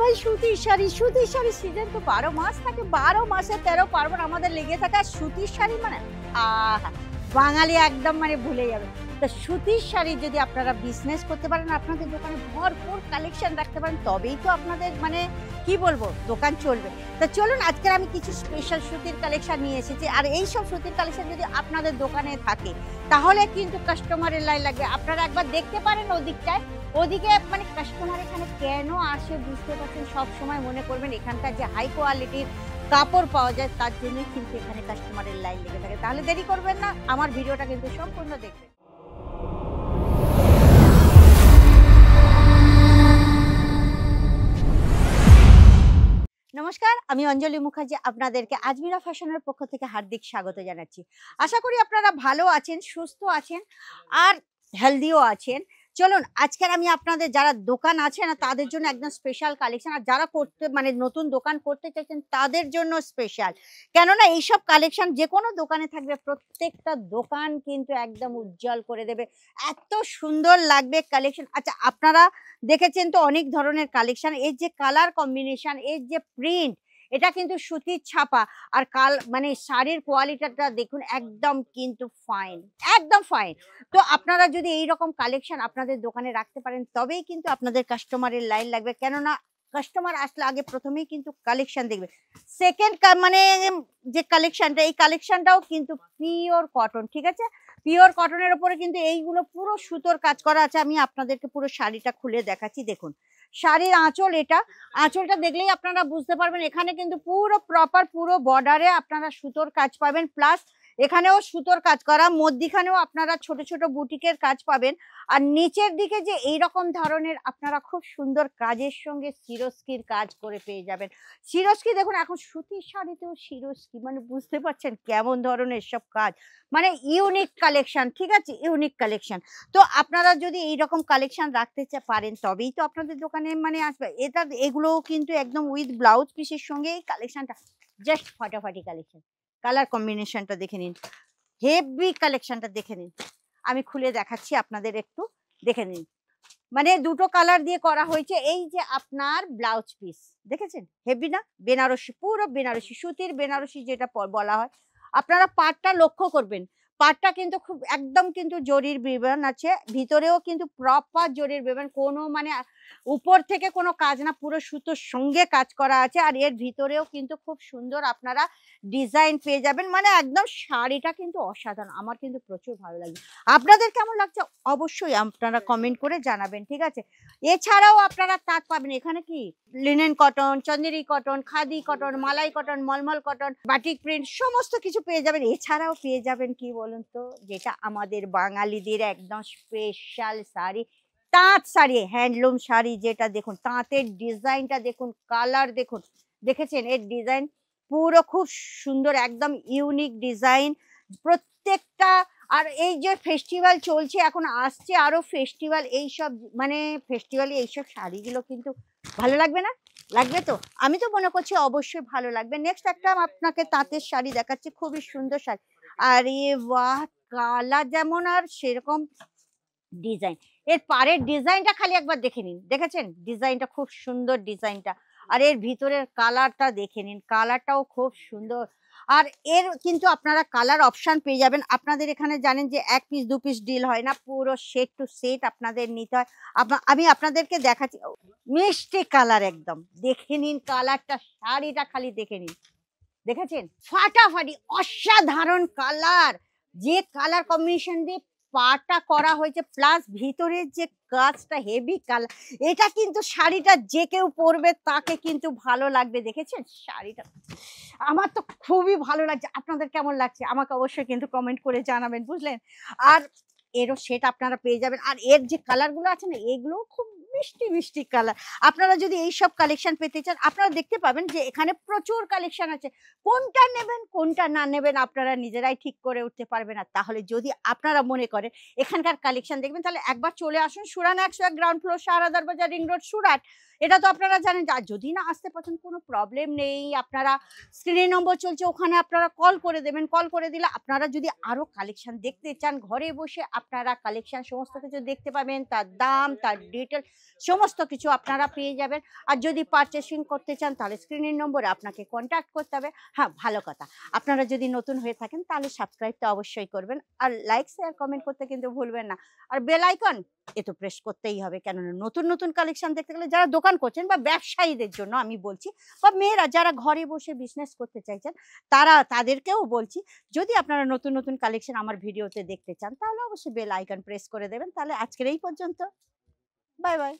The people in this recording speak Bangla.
ভাই সুতির শাড়ি সিজন তো 12 মাস থাকে, 12 মাসে 13 পার্বণ আমাদের লেগে থাকে। আর সুতির শাড়ি মানে আহা, বাঙালি একদম মানে ভুলে যাবে। তো সুতির শাড়ি যদি আপনারা বিজনেস করতে পারেন, আপনাদের দোকানে ভরপুর কালেকশন রাখতে পারেন, তবেই তো আপনাদের মানে কি বলবো দোকান চলবে। তো চলুন আজকে আমি কিছু স্পেশাল সুতির কালেকশন নিয়ে এসেছি। আর এই সব সুতির কালেকশন যদি আপনাদের দোকানে থাকে তাহলে কিন্তু কাস্টমারের লাইন লাগবে। আপনারা একবার দেখতে পারেন ওদিকটায়, ওদিকে মানে কাস্টমার এখানে কেন আসে বুঝতে পারছেন। সব সময় মনে করবেন এখানকার যে হাই কোয়ালিটির কাপড় পাওয়া যায় তার জন্যই কিন্তু এখানে কাস্টমারের লাইন লেগে থাকে। তাহলে দেরি করবেন না, আমার ভিডিওটা কিন্তু সম্পূর্ণ দেখবেন। নমস্কার, আমি অঞ্জলি মুখার্জি আপনাদেরকে আজমিরা ফ্যাশনের পক্ষ থেকে হার্দিক স্বাগত জানাচ্ছি। আশা করি আপনারা ভালো আছেন, সুস্থ আছেন আর হেলদিও আছেন। চলুন আজকের আমি আপনাদের যারা দোকান আছে না তাদের জন্য একদম স্পেশাল কালেকশন, আর যারা করতে মানে নতুন দোকান করতে চাইছেন তাদের জন্য স্পেশাল। কেননা এইসব কালেকশন যে কোনো দোকানে থাকবে, প্রত্যেকটা দোকান কিন্তু একদম উজ্জ্বল করে দেবে। এত সুন্দর লাগবে কালেকশন। আচ্ছা, আপনারা দেখেছেন তো অনেক ধরনের কালেকশন। এর যে কালার কম্বিনেশন, এর যে প্রিন্ট, এটা কিন্তু সুতির ছাপা। আর মানে শাড়ির কোয়ালিটিটা দেখুন, একদম কিন্তু ফাইন, একদম ফাইন। তো আপনারা যদি এই রকম কালেকশন আপনাদের দোকানে রাখতে পারেন তবেই কিন্তু আপনাদের কাস্টমারের লাইন লাগবে। কেননা কাস্টমার আসলে আগে প্রথমেই কিন্তু কালেকশন দেখবে। সেকেন্ড মানে যে কালেকশনটা, এই কালেকশনটাও কিন্তু পিওর কটন, ঠিক আছে? পিওর কটনের উপরে কিন্তু এইগুলো পুরো সুতোর কাজ করা আছে। আমি আপনাদেরকে পুরো শাড়িটা খুলে দেখাচ্ছি। দেখুন শাড়ির আঁচল, এটা আঁচলটা দেখলেই আপনারা বুঝতে পারবেন এখানে কিন্তু পুরো প্রপার পুরো বর্ডারে আপনারা সুতোর কাজ পাবেন। প্লাস এখানেও সুতোর কাজ করা, মধ্যিখানেও আপনারা ছোট ছোট বুটিকের কাজ পাবেন। আর নিচের দিকে যে এইরকম ধরনের আপনারা খুব সুন্দর কাজের সঙ্গে সিরস্কির কাজ করে পেয়ে যাবেন। সিরস্কি দেখুন, এখন সুতির শাড়িতেও সিরস্কি, মানে বুঝতে পারছেন কেমন ধরনের সব কাজ, মানে ইউনিক কালেকশন, ঠিক আছে? Unique collection. তো আপনারা যদি এইরকম কালেকশন রাখতে পারেন তবেই তো আপনাদের দোকানে মানে আসবে। এটা এগুলোও কিন্তু একদম উইথ ব্লাউজ পিসের সঙ্গে এই কালেকশনটা জাস্ট ফাটাফাটি কালেকশন। কালার কম্বিনেশনটা দেখে নিন, হেভি কালেকশনটা দেখে নিন। আমি খুলে দেখাচ্ছি আপনাদের, একটু দেখে নিন। মানে দুটো কালার দিয়ে করা হয়েছে। এই যে আপনার ব্লাউজ পিস দেখেছেন, হেভি না? বেনারসি, পুরো বেনারসি, সুতির বেনারসি যেটা বলা হয়। আপনারা পাটটা লক্ষ্য করবেন, পাটটা কিন্তু খুব একদম কিন্তু জরির বিবরণ আছে, ভিতরেও কিন্তু প্রপার জরির বিবরণ, কোনো মানে উপর থেকে কোনো কাজ না, পুরো সুতোর সঙ্গে কাজ করা আছে। আর এর ভিতরেও কিন্তু খুব সুন্দর আপনারা ডিজাইন পেয়ে যাবেন। মানে একদম শাড়িটা কিন্তু অসাধারণ, আমার কিন্তু প্রচুর ভালো লাগে। আপনাদের কেমন লাগছে অবশ্যই আপনারা কমেন্ট করে জানাবেন, ঠিক আছে? এছাড়াও আপনারা তাঁত পাবেন এখানে, কি linen cotton, Chanderi cotton, khadi cotton, Malai cotton, Mulmul cotton, batik print, সমস্ত কিছু পেয়ে যাবেন। এছাড়াও পেয়ে যাবেন কি বলুন তো, যেটা আমাদের বাঙালিদের একদম স্পেশাল শাড়ি, তাঁত শাড়ি, হ্যান্ডলুম শাড়ি। যেটা দেখুন তাঁতের ডিজাইনটা দেখুন, কালার দেখুন, দেখেছেন এর ডিজাইন পুরো খুব সুন্দর, একদম ইউনিক ডিজাইন প্রত্যেকটা। আর এই যে ফেস্টিভ্যাল চলছে, এখন আসছে আরো ফেস্টিভ্যাল, এইসব মানে ফেস্টিভ্যালে এইসব শাড়িগুলো কিন্তু ভালো লাগবে না? লাগবে তো, আমি তো মনে করছি অবশ্যই ভালো লাগবে। নেক্সট একটা আপনাকে তাঁতের শাড়ি দেখাচ্ছি, খুবই সুন্দর শাড়ি। আর এ বাহ, কালার যেমন আর সেরকম ডিজাইন। এর পাড়ের ডিজাইনটা খালি একবার দেখে নিন, দেখেছেন ডিজাইনটা? খুব সুন্দর ডিজাইনটা। আর এর ভিতরের কালারটা দেখে নিন, কালারটাও খুব সুন্দর। আর এর কিন্তু আপনারা কালার অপশন পেয়ে যাবেন। আপনাদের এখানে জানেন যে এক পিস দু পিস ডিল হয় না, পুরো সেট টু সেট আপনাদের নিতে হয়। আমি আপনাদেরকে দেখাচ্ছি, মিষ্টি কালার একদম, দেখে নিন কালারটা, শাড়িটা খালি দেখে নিন, দেখেছেন? ফাটাফাটি অসাধারণ কালার, যে কালার কম্বিনেশন দিয়ে পাটা করা হয়েছে, প্লাস ভিতরের যে কাজটা হেভি কালার। এটা কিন্তু শাড়িটা যে কেউ পরবে তাকে কিন্তু ভালো লাগবে। দেখেছেন শাড়িটা, আমার তো খুবই ভালো লাগছে। আপনাদের কেমন লাগছে আমাকে অবশ্যই কিন্তু কমেন্ট করে জানাবেন, বুঝলেন? আর এরও সেট আপনারা পেয়ে যাবেন। আর এর যে কালারগুলো আছে না, এগুলো খুব মিষ্টি মিষ্টি কালার। আপনারা যদি এইসব কালেকশন পেতে চান, আপনারা দেখতে পাবেন যে এখানে প্রচুর কালেকশন আছে। কোনটা নেবেন কোনটা না নেবেন আপনারা নিজেরাই ঠিক করে উঠতে পারবেন না। তাহলে যদি আপনারা মনে করেন এখানকার কালেকশন দেখবেন, তাহলে একবার চলে আসুন সুরানা 101 গ্রাউন্ড ফ্লোর, শাহরাদার বাজার, রিং রোড, সুরাট। এটা তো আপনারা জানেন। আর যদি না আসতে পারেন কোনো প্রবলেম নেই, আপনারা স্ক্রিনে নম্বর চলছে, ওখানে আপনারা কল করে দেবেন। কল করে দিলে আপনারা যদি আরো কালেকশন দেখতে চান, ঘরে বসে আপনারা কালেকশন সমস্ত কিছু দেখতে পাবেন, তার দাম, তার ডিটেল সমস্ত কিছু আপনারা পেয়ে যাবেন। আর যদি পারচেসিং করতে চান তাহলে স্ক্রিনের নম্বরে আপনাকে কন্ট্যাক্ট করতে হবে। হ্যাঁ, ভালো কথা, আপনারা যদি নতুন হয়ে থাকেন তাহলে সাবস্ক্রাইবটা অবশ্যই করবেন, আর লাইক শেয়ার কমেন্ট করতে কিন্তু ভুলবেন না। আর বেল আইকন এ তো প্রেস করতেই হবে, কেননা নতুন নতুন কালেকশন দেখতে গেলে যারা দোকান করছেন বা ব্যবসায়ীদের জন্য আমি বলছি, বা মেয়েরা যারা ঘরে বসে বিজনেস করতে চাইছেন তাদেরকেও বলছি, যদি আপনারা নতুন নতুন কালেকশন আমার ভিডিওতে দেখতে চান তাহলে অবশ্যই বেল আইকন প্রেস করে দেবেন। তাহলে আজকের এই পর্যন্ত, বাই বাই।